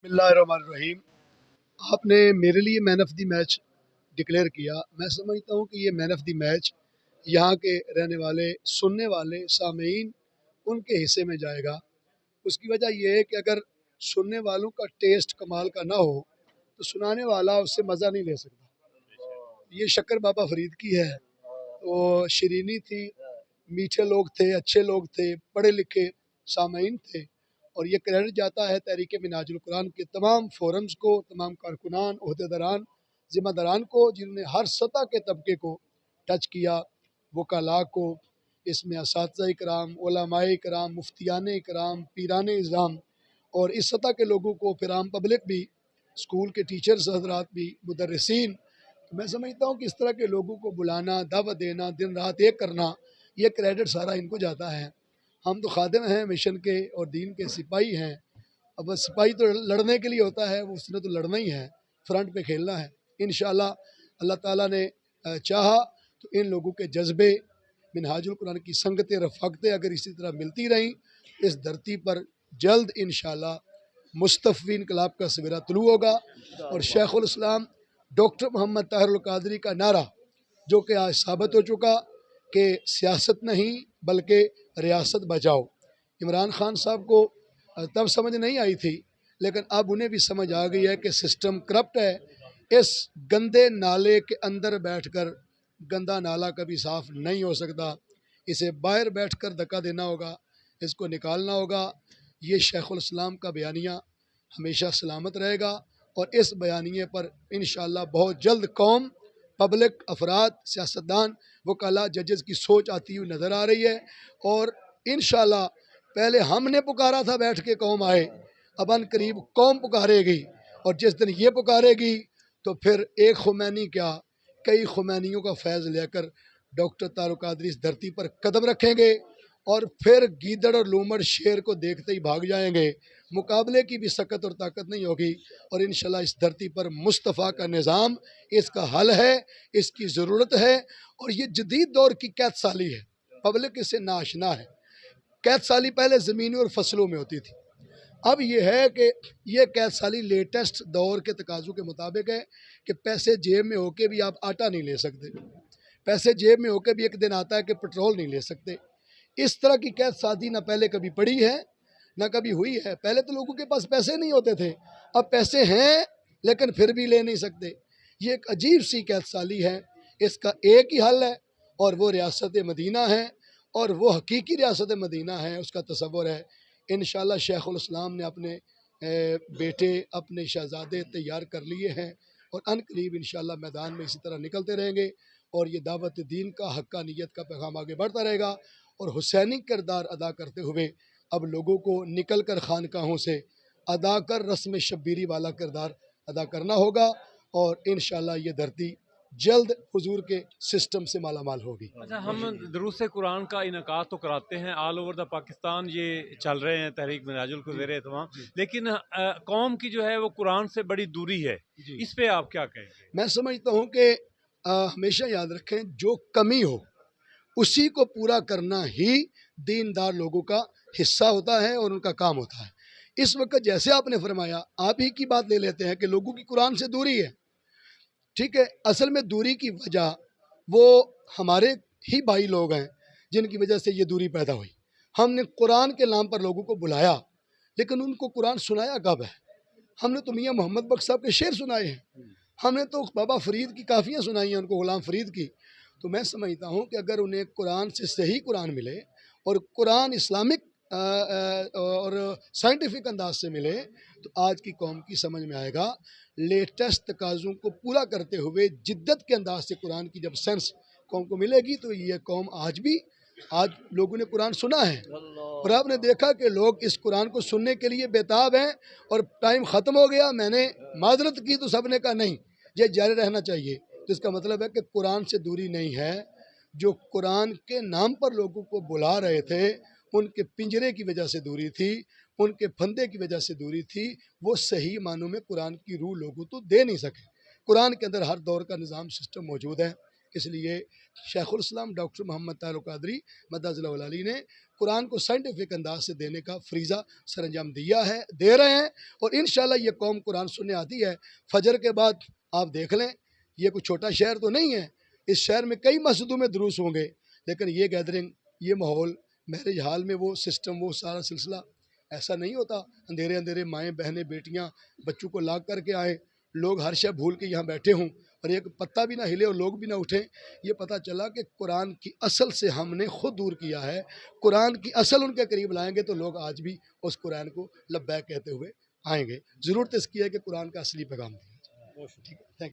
बिस्मिल्लाहिर्रहमानिर्रहीम। आपने मेरे लिए man of the match declare किया। मैं समझता हूँ कि ये मैन ऑफ द मैच यहाँ के रहने वाले, सुनने वाले सामीन उनके हिस्से में जाएगा। उसकी वजह यह है कि अगर सुनने वालों का टेस्ट कमाल का ना हो तो सुनाने वाला उससे मज़ा नहीं ले सकता। ये शक्कर बाबा फरीद की है, वो शरीनी थी, मीठे लोग थे, अच्छे लोग थे, पढ़े लिखे सामीन थे। और ये क्रेडिट जाता है तहरीक मिनाजुल कुरान के तमाम फोरम्स को, तमाम कारकुनान, अहदेदारान, ज़िम्मेदारान को, जिन्होंने हर सतह के तबके को टच किया, वकला को, इसमें असातिज़ा इकराम, उलमाए इकराम, मुफ्तियान इकराम, पीरान इज़ाम और इस सतह के लोगों को, फिर आम पब्लिक भी, स्कूल के टीचर्स हजरात भी, मुदर्रिसीन। तो मैं समझता हूँ कि इस तरह के लोगों को बुलाना, दावत देना, दिन रात एक करना, ये क्रेडिट सारा इनको जाता है। हम तो खादिम हैं मिशन के और दीन के, सिपाही हैं। अब बस सिपाही तो लड़ने के लिए होता है, वो उसने तो लड़ना ही है, फ्रंट पे खेलना है। इंशाअल्लाह अल्लाह ताला ने चाहा तो इन लोगों के जज्बे, मिनहाजुल कुरान की संगतें, रफ़ाकतें अगर इसी तरह मिलती रहीं इस धरती पर जल्द इंशाअल्लाह मुस्तफ़ी इनकलाब का सवेरा तुलू होगा। और शेखुल इस्लाम डॉक्टर मोहम्मद ताहिरुल क़ादरी का नारा, जो कि आज साबित हो चुका कि सियासत नहीं बल्कि रियासत बचाओ। इमरान खान साहब को तब समझ नहीं आई थी, लेकिन अब उन्हें भी समझ आ गई है कि सिस्टम करप्ट है। इस गंदे नाले के अंदर बैठकर गंदा नाला कभी साफ़ नहीं हो सकता, इसे बाहर बैठकर धक्का देना होगा, इसको निकालना होगा। ये शेखुल इस्लाम का बयानिया हमेशा सलामत रहेगा और इस बयानिए पर इंशाअल्लाह बहुत जल्द कौम, पब्लिक, अफराद, सियासतदान, वकला, जजेस की सोच आती हुई नज़र आ रही है। और इंशाअल्लाह पहले हमने पुकारा था बैठ के कौम आए, अब अन करीब कौम पुकारेगी। और जिस दिन ये पुकारेगी तो फिर एक खुमैनी क्या, कई खुमैनियों का फैज़ लेकर डॉक्टर तारुल क़ादरी इस धरती पर कदम रखेंगे और फिर गीदड़ और लूमड़ शेर को देखते ही भाग जाएंगे। मुकाबले की भी सकत और ताकत नहीं होगी। और इंशाअल्लाह इस धरती पर मुस्तफ़ा का निज़ाम इसका हल है, इसकी ज़रूरत है। और ये जदीद दौर की कैद साली है, पब्लिक इससे नाशना है। कैद साली पहले ज़मीनी और फसलों में होती थी, अब ये है कि ये कैद साली लेटेस्ट दौर के तकाज़ों के मुताबिक है कि पैसे जेब में होके भी आप आटा नहीं ले सकते, पैसे जेब में होके भी एक दिन आता है कि पेट्रोल नहीं ले सकते। इस तरह की कैद सादी ना पहले कभी पड़ी है ना कभी हुई है। पहले तो लोगों के पास पैसे नहीं होते थे, अब पैसे हैं लेकिन फिर भी ले नहीं सकते। ये एक अजीब सी कैद साली है। इसका एक ही हल है और वो रियासत मदीना है, और वो हकीकी रियासत मदीना है, उसका तसव्वुर है। इंशाअल्लाह शेखुल इस्लाम ने अपने बेटे, अपने शहज़ादे तैयार कर लिए हैं और अनकरीब इंशाअल्लाह मैदान में इसी तरह निकलते रहेंगे और ये दावत दीन का, हक्कानियत का पैगाम आगे बढ़ता रहेगा। और हुसैनी किरदार अदा करते हुए अब लोगों को निकल कर खानकाहों से अदा कर रस्म शब्बीरी वाला किरदार अदा करना होगा और इंशाअल्लाह ये धरती जल्द हुजूर के सिस्टम से माला माल होगी। अच्छा, हम दुरूस कुरान का इनकाद तो कराते हैं ऑल ओवर द पाकिस्तान, ये चल रहे हैं तहरीक मिनाजुल को ज़ेर एहतमाम, लेकिन कौम की जो है वो कुरान से बड़ी दूरी है, इस पे आप क्या कहेंगे? मैं समझता हूँ कि हमेशा याद रखें, जो कमी हो उसी को पूरा करना ही दीनदार लोगों का हिस्सा होता है और उनका काम होता है। इस वक्त जैसे आपने फरमाया, आप ही की बात ले लेते हैं कि लोगों की कुरान से दूरी है। ठीक है, असल में दूरी की वजह वो हमारे ही भाई लोग हैं जिनकी वजह से ये दूरी पैदा हुई। हमने कुरान के नाम पर लोगों को बुलाया, लेकिन उनको कुरान सुनाया कब है? हमने तो मियाँ मोहम्मद बख्श साहब के शेर सुनाए हैं, हमने तो बाबा फरीद की काफ़ियाँ सुनाई हैं उनको, गुलाम फरीद की। तो मैं समझता हूँ कि अगर उन्हें कुरान से सही कुरान मिले और कुरान इस्लामिक और साइंटिफिक अंदाज से मिले तो आज की कौम की समझ में आएगा। लेटेस्ट तकाज़ों को पूरा करते हुए जिद्दत के अंदाज से कुरान की जब सेंस कौम को मिलेगी तो ये कौम आज लोगों ने कुरान सुना है और आपने देखा कि लोग इस कुरान को सुनने के लिए बेताब हैं। और टाइम ख़त्म हो गया, मैंने माजरत की तो सब ने कहा नहीं, ये जारी रहना चाहिए। तो इसका मतलब है कि कुरान से दूरी नहीं है। जो कुरान के नाम पर लोगों को बुला रहे थे उनके पिंजरे की वजह से दूरी थी, उनके फंदे की वजह से दूरी थी। वो सही मानों में कुरान की रूह लोगों तो दे नहीं सके। कुरान के अंदर हर दौर का निज़ाम सिस्टम मौजूद है اس لیے شیخ الاسلام ڈاکٹر محمد طاہر القادری مدد اللہ علی نے قرآن کو سائنٹیفک انداز سے دینے کا فریضہ سر انجام دے رہے ہیں، اور انشاءاللہ یہ قوم قرآن سننے آتی ہے۔ فجر کے بعد آپ دیکھ لیں، یہ کوئی چھوٹا شہر تو نہیں ہے، اس شہر میں کئی مسجدوں میں دروس ہوں گے، لیکن یہ گیدرنگ، یہ ماحول، میرج ہال میں وہ سسٹم، وہ سارا سلسلہ ایسا نہیں ہوتا۔ اندھیرے اندھیرے مائیں بہنیں بیٹیاں بچوں کو لاگ کر کے آئیں، لوگ ہر شے بھول کے یہاں بیٹھے ہوں اور ایک پتہ بھی نہ ہلے اور لوگ بھی نہ اٹھیں۔ یہ پتہ چلا کہ قرآن کی اصل سے ہم نے خود دور کیا ہے۔ قرآن کی اصل ان کے قریب لائیں گے تو لوگ آج بھی اس قرآن کو لبیک کہتے ہوئے آئیں گے۔ ضرورت اس کی ہے کہ قرآن کا اصلی پیغام دیا جائے۔ ٹھیک ہے، تھینک یو۔